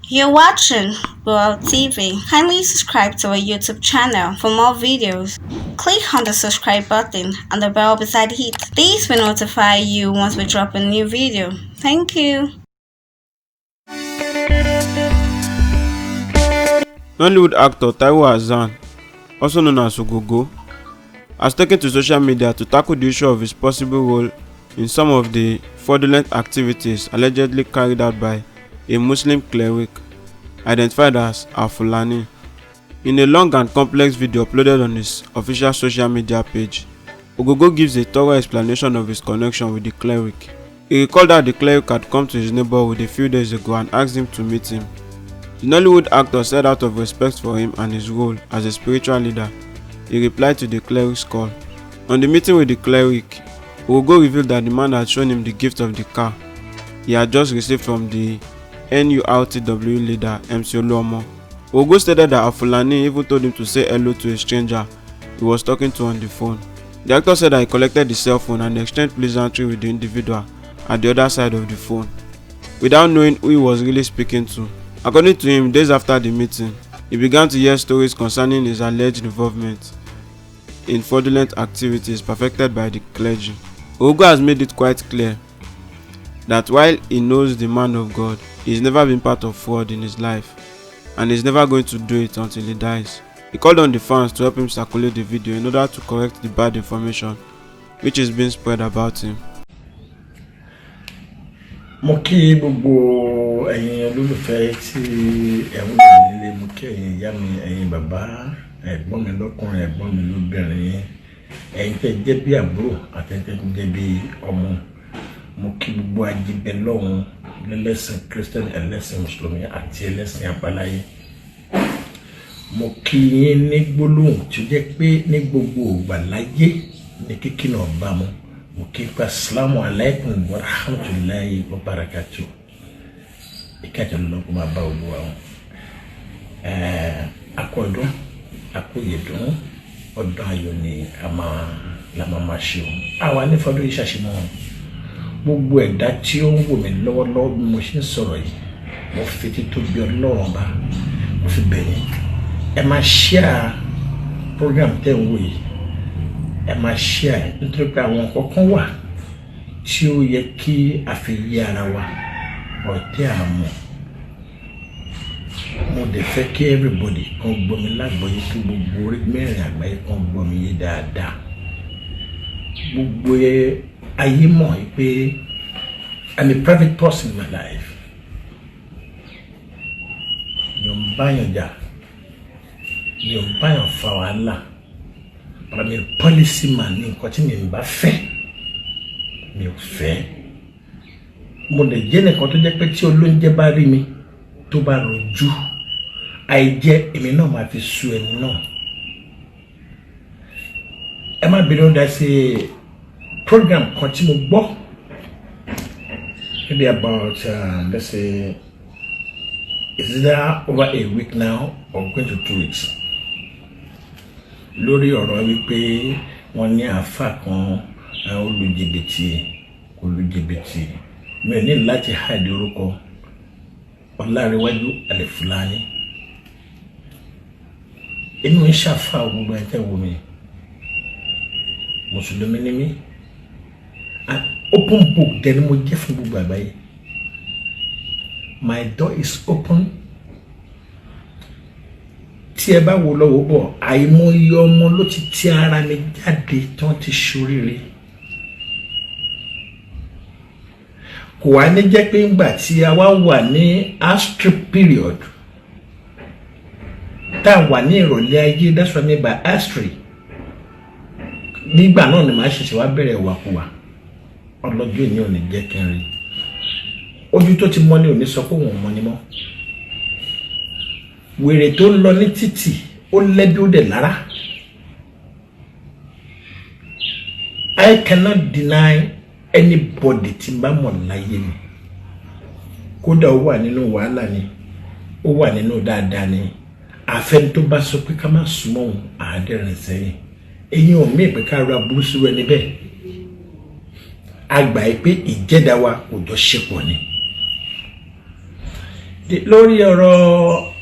You're watching World TV. Kindly subscribe to our YouTube channel for more videos. Click on the subscribe button and the bell beside it. This will notify you once we drop a new video. Thank you. Nollywood actor Taiwo Hassan, also known as Ogogo, has taken to social media to tackle the issue of his possible role in some of the fraudulent activities allegedly carried out by a Muslim cleric identified as Al-Fulani. In a long and complex video uploaded on his official social media page, Ogogo gives a thorough explanation of his connection with the cleric. He recalled that the cleric had come to his neighborhood a few days ago and asked him to meet him. The Nollywood actor said out of respect for him and his role as a spiritual leader, he replied to the cleric's call. On the meeting with the cleric, Ogogo revealed that the man had shown him the gift of the car he had just received from the NURTW leader MC Oluomo. Ogogo stated that Al-Fulani even told him to say hello to a stranger he was talking to on the phone. The actor said that he collected the cell phone and exchanged pleasantry with the individual at the other side of the phone, without knowing who he was really speaking to. According to him, days after the meeting, he began to hear stories concerning his alleged involvement in fraudulent activities perfected by the clergy. Ogogo has made it quite clear that while he knows the man of God, he's never been part of fraud in his life, and he's never going to do it until he dies. He called on the fans to help him circulate the video in order to correct the bad information which is being spread about him. Mo kí gbogbo ẹ̀yin olólùfẹ́ tí ẹ ń wò nílé, mo kí ẹ̀yin ìyá mi, ẹ̀yin bàbá, ẹ̀gbọ́n mi lọ́kùnrin, ẹ̀gbọ́n mi lóbìnrin, ẹ̀yin tẹ́ jẹ́ bí àbúrò àti ẹ̀yin tẹ́ jẹ́ bí ọmọ. Mo kí gbogbo ajíbẹ̀ lọ́hùn lẹ́lẹ́sìn Kristẹni, ẹlẹ́sìn Mùsùlùmí àti ẹlẹ́sìn àbáláyé. Mo kí yín ní gbólóhùn tí ó jẹ́ pé ní gbogbo ìgbà láyé ní kíkí náà bá mu. Mo kí pa assalamu alaikum wa rahmatullahi wa barakatuh. Ìkàtà lọ́kọ́ máa bá olúwa wọn. Akọ́dún, akóyèdún, ọdún ayọ̀ ni la máa ṣe wọn. Àwa ní fọdún ìṣàṣìmọ́ wọn. Gbogbo ẹ̀dá tí ó ń wò mí lọ́wọ́lọ́wọ́ bí mo ṣe ń sọ̀rọ̀ yìí, mo fi títóbi Ọlọ́run bá, mo fi bẹ̀ yín. Ẹ máa share program tẹ́ ń wò yìí. Ẹ máa share nítorí pé àwọn kọ̀ọ̀kan wà tí ó yẹ kí a fi yé ara wa ọ̀tẹ̀ àmọ́. Mo dẹ̀ fẹ́ kí everybody kan gbọ́ mi lágbọ́yé, kí gbogbo orí mẹ́rin àgbáyé kan gbọ́ mi yé dáadáa. Gbogbo ayé mọ̀ pé I'm a private person in my life. Mi ò ń báyàn jà, mi ò ń báyàn fa wàhálà. But I'm a policy man ní nǹkan tí mi ò bá fẹ́, mi ò fẹ́. Mo lè jẹ́ nìkan tó jẹ́ pé tí olóúnjẹ bá rí mi tó bá rojú, àìjẹ́ èmi náà máa fi sú ẹni náà. Ẹ má bínú dá sí program kan tí mo gbọ́, maybe about let's say is there over a week now or going to 2 weeks, lórí ọ̀rọ̀ wípé wọ́n ní àfà kan olùjìbìtì mi ò ní láti hide orúkọ Ọlárẹ̀wájú Al-Fulani. Èmi ń ṣàfà gbogbo ẹ̀ tẹ́ wò mí, Mùsùlùmí ni mí, an open book dẹ̀ ni mo jẹ́ fún gbogbo àgbáyé. My door is open. Tí ẹ bá wo lọ́wọ́ bọ̀, àìmọye ọmọ ló ti ara mi jáde tí wọ́n ti ṣoríire. Kò wá ní jẹ́ pé ńgbà tí a wá wà ní astrip period, tá a wà ní ìrọ̀lẹ́ ayé, that's what I mean by astri. Nígbà náà ni màá ṣẹ̀ṣẹ̀ wá bẹ̀rẹ̀ wàkúwà. Ọlọ́jọ́ ìní ò ní jẹ́ kí n rí. Ojú tó ti mọ́ ni ò ní sọ pé òun mọ́ ni mọ́. Wèrè tó ń lọ ní títì ó lẹ́bí ó dẹ̀ lára. I cannot deny anybody tí n bá mọ̀ láyé mi. Kódà ó wà nínú wàhálà ni, ó wà nínú dáadáa ni. Àfẹ́ni tó bá sọ pé ká má súnmọ́ òun àádẹ́rìn sẹ́yìn. Eyín ò mí pé ká ra burú sí ẹni bẹ́ẹ̀. A gbà pé ìjẹ́dá wa kò jọ ṣepọ̀ ni. lórí ọ̀rọ̀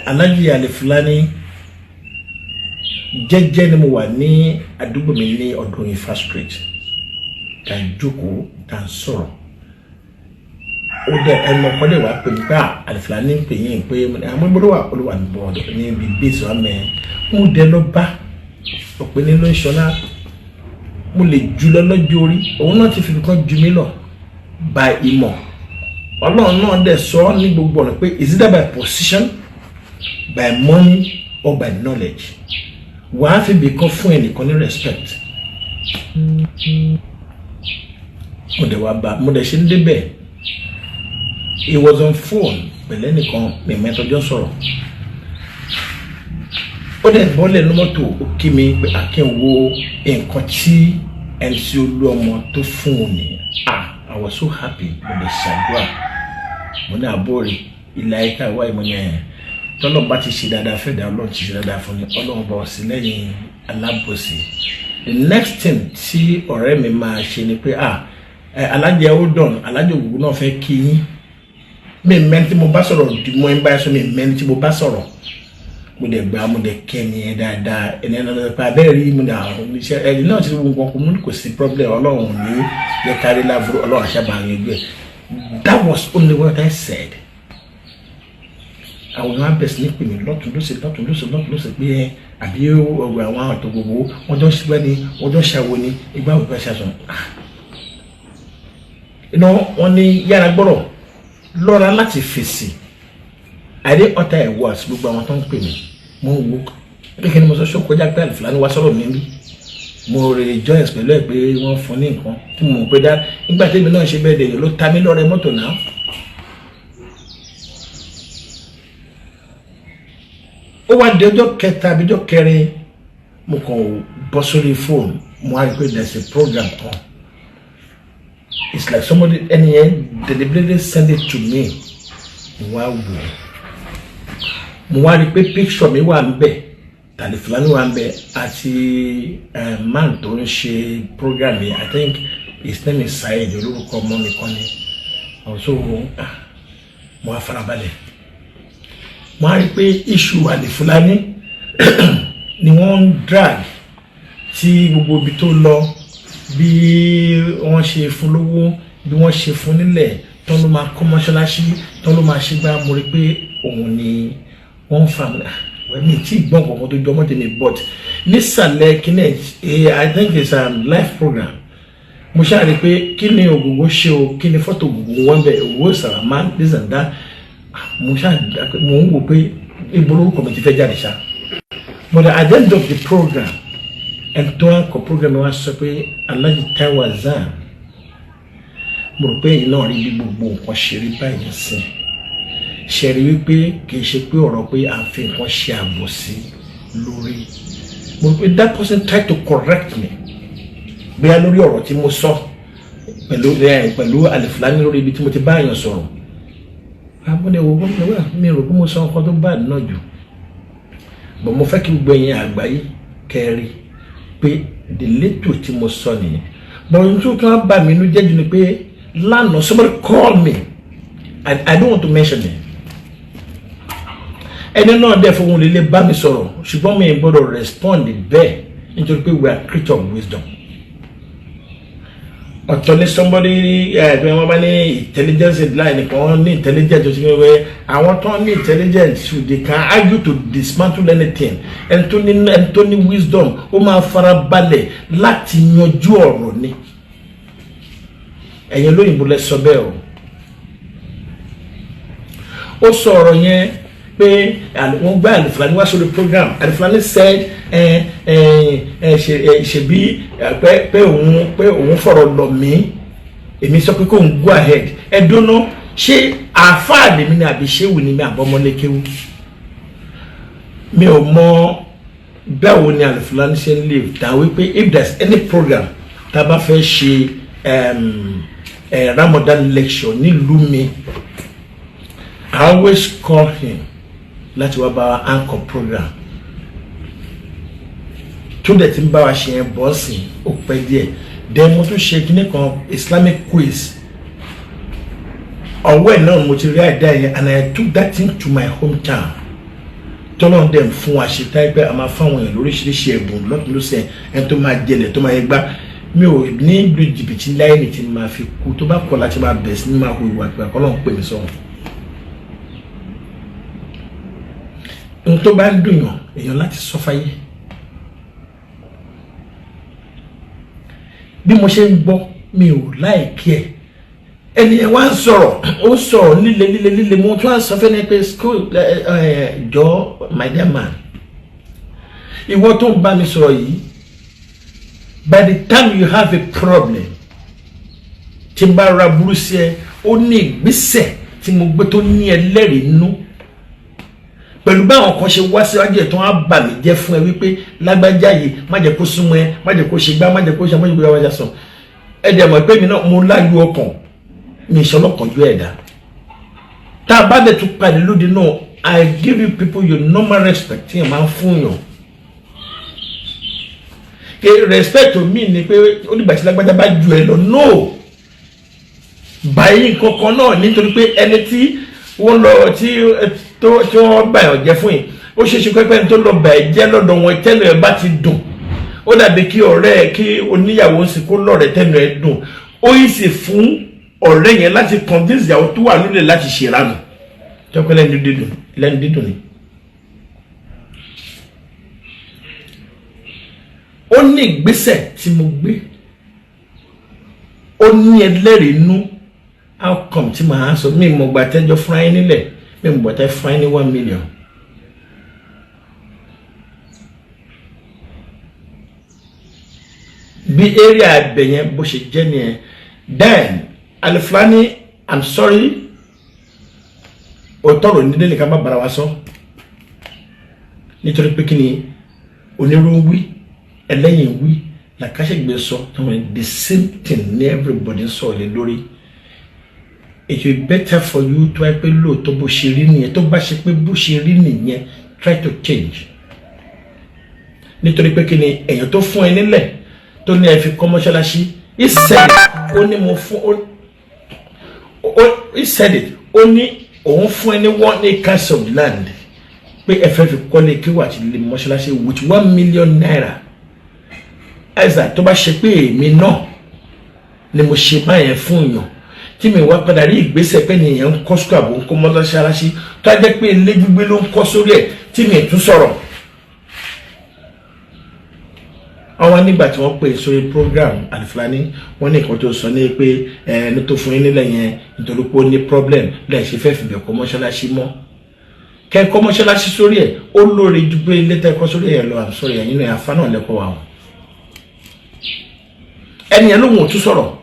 Alhaji Alifulany jẹ́jẹ́ ni mo wà ní àdúgbò mi ní ọdún Ifá street tá jókòó tá sọ̀rọ̀ ó dẹ ẹnu ọkọdẹ wà pé nípa Alifulany pè yín pé àwọn gbọ́dọ̀ wà olúwa ní bọ́ọ̀dù ní ibi bíìsì wa mẹ́ mo dẹ lọ bá òpin nínú ìṣọ́lá mo lè jù lọ lọ́jọ́ orí òun náà ti fi kan jù mí lọ by ìmọ̀ Ọlọ́run náà dẹ̀ sọ ní gbogbo ọ̀nà pé is it by position by money or by knowledge wàá fi bìkan fún ẹnìkan ní respect mo dẹ̀ wá bá mo dẹ̀ ṣe ń débẹ̀ he was on phone pẹ̀lú ẹnìkan mi mẹ́tọ́jọ́ sọ̀rọ̀ ó dẹ̀ bọ́lẹ̀ ní mọ́tò ó kí mi pé akínwó nǹkan tí ẹni tí ó lú ọmọ tó fún un ní I was so happy mo dẹ̀ ṣàdúrà mo ní àbórí ilẹ̀ ayíká ìwá ìmọ̀ ní ẹ̀ tọ́lọ́ bá ti ṣe dáadáa fẹ́ dá Ọlọ́run ti ṣe dáadáa fún ni Ọlọ́run bá wọ̀ sí lẹ́yìn alábòsí the next thing tí ọ̀rẹ́ mi máa ṣe ni pé alájẹ Oldon alájẹ Ògúngún náà fẹ́ kí yín mi mẹ́ni tí mo bá sọ̀rọ̀ mo ń bá ẹ̀ṣọ́ mi mẹ́ni tí mo bá sọ̀rọ̀ mo dẹ̀ gbà mo dẹ̀ kẹ́ni ẹ̀ dáadáa ẹni ẹ̀ náà pa abẹ́rẹ́ rí mo dẹ̀ àwọn oníṣẹ́ ẹni náà ti wọ́n nǹkan kò mú kò sí problem Ọlọ́run ní yẹ kárí láàbúrò Ọlọ́run àṣàbàyàn ẹgbẹ́ that was only what I said. Àwọn ọmọ abẹ́sí ní pè mí lọ́tún lọ́sẹ̀ pé ẹ àbí ọgbà àwọn àtọ̀ gbogbo wọ́n jọ ṣígbẹ́ ni wọ́n jọ ṣàwọ̀ ni ìgbà òbí ṣe àṣọ. Iná wọn ní yára gbọ́rọ̀ lọ́ra láti fèsì àdé ọ̀tá ẹ̀wọ̀ àti gbogbo àwọn tó ń pè mí mo ń wo kékeré ni mo sọ ṣókòjá pé Alifulany wá sọ̀rọ̀ mi bí mo rè joyce pẹ̀lú ẹ̀ pé wọ́n fún ní nǹkan tí mo mọ̀ pé dá nígbà tí èmi náà ṣe bẹ́ẹ̀ dẹ̀ ló ta mí lọ́rẹ mọ́tò náà. Ó wá di ọjọ́ kẹta àbí ọjọ́ kẹrin mo kàn bọ́ sórí fóònù mo wá rí pé there's a program kan it's like somebody ẹni yẹn deliberately send it to me mo wá wò mo wá rí pé picture mi wà níbẹ̀ Alifulany wà níbẹ̀ àti man tó ń ṣe program yìí I think his name is Saheed olórúkọ ọmọ mi kan ni also mo wá farabalẹ̀ mo á rí pé issue Alifulany ni wọ́n ń drag tí gbogbo ibi tó lọ bí wọ́n ṣe fún lówó bí wọ́n ṣe fún nílẹ̀ tán ló máa kọ́ mọ́ṣáláṣí tán ló máa ṣe gbá mo rí pé òun ni wọ́n ń fa mi tí gbọ́n kankan tó jọmọ́ tèmi but nísàlẹ̀ kíní I think it's a live program mo ṣáà rí pé kí ni Ògúngún ṣe o kí ni fọ́tò Ògúngún wọ́n bẹ̀ Ògúngún Sàrámà this and that mo ń wò pé ìbúrú kọ̀mìtì fẹ́ jáde ṣá but at the end of the program ẹni tó ń kọ program wa sọ pé Alhaji Taiwo Hassan mo rò pé èyí náà rí bí gbogbo nǹkan ṣe rí báyìí sí ṣe rí wípé kì í ṣe pé ọ̀rọ̀ pé à ń fi nǹkan ṣe àbòsí lórí mo rò pé that person tried to correct me bóyá lórí ọ̀rọ̀ tí mo sọ pẹ̀lú Alifulany lórí ibi tí mo ti bá èèyàn sọ̀rọ̀ àbúlé wo gómìnà wà mí rò pé mo sọ nǹkan tó bá náà jù bọ̀ mo fẹ́ kí gbogbo ẹ̀yin àgbáyé kẹrí pé ìdílétò tí mo sọ nìyẹn bọ̀ ohun tó kàn bá mi inú jẹ́ jù ni pé lánàá somebody call me I don't want to mention it ẹni náà dẹ̀ fún òun lè bá mi sọ̀rọ̀ ṣùgbọ́n mi gbọ́dọ̀ respond bẹ́ẹ̀ nítorí pé we are creature of wisdom. Ọ̀tọ̀ ní somebody bí wọ́n bá ní intelligence line kan ní intelligence tó ti gbé wẹ́ àwọn tó ní intelligence they can argue to dismantle anything ẹni tó ní wisdom ó máa fara balẹ̀ láti yanjú ọ̀rọ̀ ni ẹ̀yin lóyìnbó lẹ sọ bẹ́ẹ̀ ó sọ ọ̀rọ̀ yẹn pé wọ́n gbá Alifulany wá sórí program Alifulany said ṣebí pé òun fọ̀rọ̀ lọ mí èmi sọ pé kò ń go ahead ẹ dúnú ṣé àáfàá lèmi ni àbí ṣéwù ni mi àbọ̀mọ́lékéwù mi ò mọ báwo ni Alifulany ṣe ń live dá wípé if there's any program tá a bá fẹ́ ṣe Ramadan lecture nílùú mi I always call him láti wá bá anchor program tó dẹ̀ ti ń bá wa ṣe yẹn bọ́ọ̀sì ó pẹ́ díẹ̀ then mo tún ṣe kíní kan Islamic quiz ọwọ́ ẹ̀ náà mo ti rí àìdá yẹn and I took that thing to my hometown tọ́lọ́n dẹ̀ fún wa ṣe táyé pé a máa fáwọn èèyàn lóríṣiríṣi ẹ̀bùn lọ́tún lọ́sẹ̀ ẹni tó máa jẹlẹ̀ tó máa yẹ gbá mi ò ní lu jìbìtì láyé ní tí máa fi kú tó bá kọ́ láti máa bẹ̀ sí ní máa hu ìwà ìgbà kọ́lọ́n pè mí sọ̀rọ̀ n tó bá ń dùn yàn èèyàn láti sọ fáyé bí mo ṣe ń gbọ́ mi ò láìkí ẹ̀ ẹni ẹ wá ń sọ̀rọ̀ ó sọ̀rọ̀ líle mo tún á sọ fẹ́ ní pé school jọ my dear man ìwọ tó ń bá mi sọ̀rọ̀ yìí by the time you have a problem tí n bá ra burú sí ẹ ó ní ìgbésẹ̀ tí mo gbé tó ní ẹlẹ́rìí nú pẹ̀lú báwọn kan ṣe wá síwájú ẹ̀ tó wọ́n á bà mí jẹ́ fún ẹ wípé lágbájá yìí má jẹ́ kó súnmọ́ ẹ má jẹ́ kó ṣe gbá má jẹ́ kó ṣe má jẹ́ kó yáwájá sọ ẹ dẹ̀ mọ̀ pé mi náà mo láyọ̀ ọkàn mi ìṣọlọ́kànjú ẹ̀dá tá a bá dẹ̀ tún pàdé lóde náà I give you people your normal respect tí ẹ máa ń fún yàn ke respect to me ni pé onígbà tí lágbájá bá ju ẹ lọ no báyìí kankan náà nítorí pé ẹni tí wọ́n lọ tí wọ́n bá ẹ̀ jẹ́ fún yìí ó ṣe é ṣe pẹ́pẹ́ tó lọ bá ẹ̀ jẹ́ lọ́dọ̀ wọn tẹ́lẹ̀ ẹ̀ bá ti dùn ó dàbí kí ọ̀rẹ́ ẹ̀ kí oníyàwó ń sìn kó lọ́rẹ̀ tẹ́lẹ̀ ẹ̀ dùn ó yìí sì fún ọ̀rẹ́ yẹn láti convince ìyàwó tó wà nílẹ̀ láti ṣèrànù tọ́pẹ́ lẹ́nu dídùn ni. ó ní ìgbésẹ̀ tí mo gbé ó ní ẹlẹ́rìí nú outcome tí màá sọ mí mo gbà tẹ́jọ́ fún ayé nílẹ̀ mí mo gbà tẹ́ fún ayé ní 1 million. bí area abẹ yẹn bó ṣe jẹ́ nìyẹn then Alifulani I'm sorry òtọ́rọ̀ nílé nìkan má bara wa sọ nítorí pé kí ni onírú wí ẹlẹ́yìn wí làkàṣẹ́gbẹ́ sọ the same thing ní everybody sọ lé lórí. It will be better for you to ẹ pé lóòótọ́ bó ṣe rí nìyẹn tó bá ṣe pé bó ṣe rí nìyẹn try to change nítorí pé kí ni èèyàn tó fún ẹ nílẹ̀ tó ní ẹ fi kọ́ mọ́ṣáláṣí he said it ó ní mo fún he said it ó ní òun fún ẹ ní 1 acre of land pé ẹ fẹ́ fi kọ́lé kí wà á ti lè mọ́ṣáláṣí with 1 million naira ẹ̀sà tó bá ṣe pé èmi náà ni mo ṣe báyẹn fún yàn tí mi wá padà rí ìgbésẹ̀ pé nìyẹn ń kọ́ sùkú àbò ń kọ́ mọ́ṣáláṣí tó á jẹ́ pé ilé gbígbé ló ń kọ́ sórí ẹ̀ tí mi tún sọ̀rọ̀. àwọn nígbà tí wọ́n pè sórí program Alifulani wọ́n ní nǹkan tó sọ ní pé ẹni tó fún yín nílẹ̀ yẹn nítorí pé ó ní problem lẹ́yìn ṣe fẹ́ẹ́ fìbẹ̀ kọ́ mọ́ṣáláṣí mọ́ kẹ́ kọ́ mọ́ṣáláṣí sórí ẹ̀ ó lóore ju pé ilé tẹ́kọ́ sórí ẹ̀ lọ àsọ̀rọ̀ ẹ̀yìn náà àfa náà lẹ́kọ̀ọ́ wa ẹni yẹn lóhun ò tún sọ̀rọ̀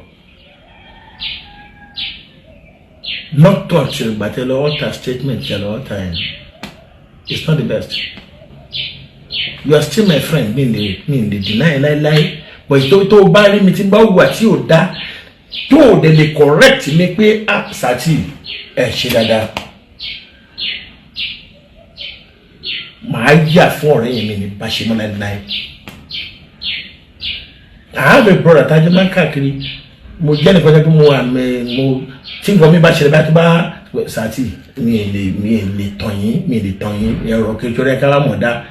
not touch but tell alter statement tell alter it's not the best. You are still my friend me the deny lie but tó bá rí mi tí bá wà tí ò dá tó de lè correct mi pé Sati ẹ ṣe dáadáa màá yà fún ọ̀rẹ́ yẹn mi ní bá ṣe mọ́ láíláí. I have a brother tájọ́ máa ń káàkiri mo jẹ́ nìkan tó mo wà mo tí nǹkan mi bá ṣẹlẹ̀ bá tó bá Sati mi lè tàn yín ẹ̀rọ kékeré kára mọ̀ dá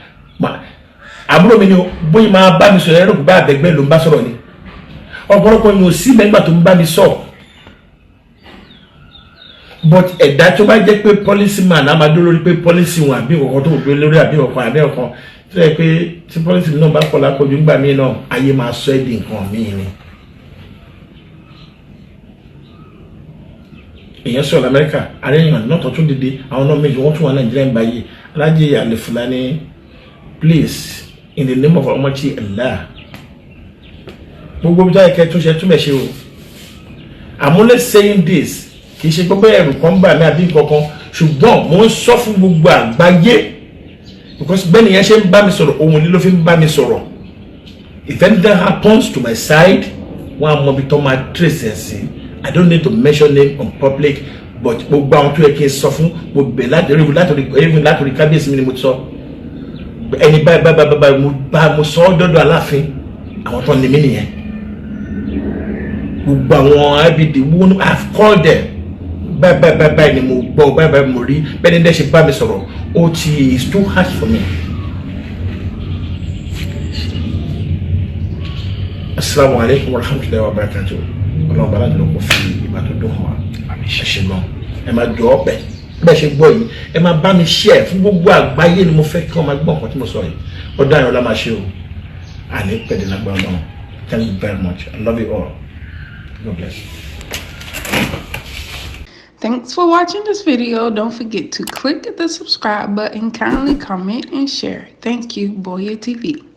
àbúrò mi ni bóyá máa bá mi sọ̀rọ̀ ẹ̀rọ kò bá àbẹ̀gbẹ́ ló ń bá sọ̀rọ̀ ni ọ̀pọ̀lọpọ̀ yóò sí mẹ́gbà tó ń bá mi sọ̀ but ẹ̀dá tó bá jẹ́ pé policy man á máa dúró lórí pé policy wọn àbí ọ̀kan tó gbé lórí àbí ọ̀kan tó yẹ pé tí policy náà bá kọ̀ lápọ̀jù ńgbà míì náà ayé máa sọ ẹ́ di nǹkan míì ni. èèyàn sọ̀rọ̀ lamẹ́ríkà àríyàn náà tó tún dìde àwọn náà méjì wọ́n tún wà Nàìjíríà ń báyìí Alhaji Alifulani please in the name of Almighty Allah gbogbo bí táyà kẹ́ tún ṣe túnbẹ̀ ṣe o I'm only saying this kì í ṣe gbogbo ẹ̀rù kan bà mí àbí kankan ṣùgbọ́n mo ń sọ fún gbogbo àgbáyé because bẹ́ẹ̀ni yẹn ṣe ń bá mi sọ̀rọ̀ ohun lílo fi ń bá mi sọ̀rọ̀ if anything happens to my side wọ́n á mọ ibi tó máa trace ẹ̀ sí. I don't need to mention name on public but gbogbo àwọn tó yẹ kí n sọ fún gbogbo látòrí kábíyèsí mi ni mo sọ ẹni báyìí mo sọ ọ́ dọ́dọ̀ Aláàfin àwọn tó ní mí nìyẹn gbogbo àwọn IBD I have called them báyìí ni mo gbọ́ báyìí mo rí bẹ́ẹ̀ ni dẹ́ ṣe bá mi sọ̀rọ̀ ó ti is too harsh for me. Assalamu alaikum warahmatullahi wabarakatuh. Ọlọ́run bá láti lọ kó fi ìgbà tó dùn wá ẹ ṣe gan ẹ máa jọ ọ bẹ́ẹ̀ ṣe gbọ́ yìí ẹ máa bá mi share fún gbogbo àgbáyé ni mo fẹ́ kí wọ́n máa gbọ́ nǹkan tí mo sọ yìí ọdún àyàn ọlá máa ṣe o àní pẹ̀lẹ́ lágbára náà. Thank you very much. I love you all. God bless. Thanks for watching this video. Don't forget to click the subscribe button, kindly comment and share. Thank you, Boya TV.